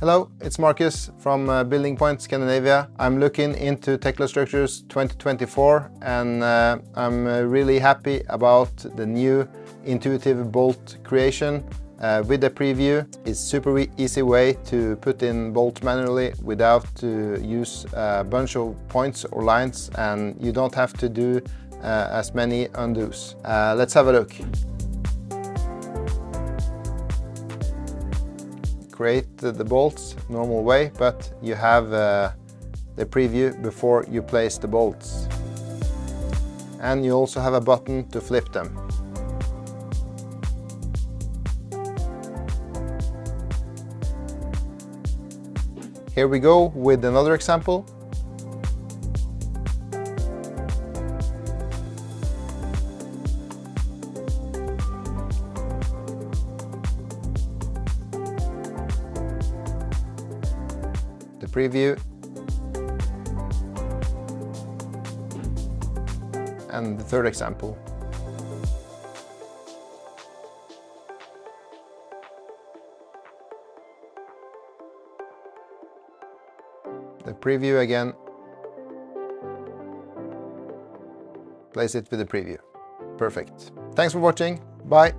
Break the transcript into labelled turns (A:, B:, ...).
A: Hello, it's Marcus from Building Point Scandinavia. I'm looking into Tekla Structures 2024 and I'm really happy about the new intuitive bolt creation with the preview. It's super easy way to put in bolt manually without to use a bunch of points or lines, and you don't have to do as many undos. Let's have a look. Create the bolts normal way, but you have the preview before you place the bolts. And you also have a button to flip them. Here we go with another example. The preview and the third example. The preview again. Place it with the preview. Perfect. Thanks for watching. Bye.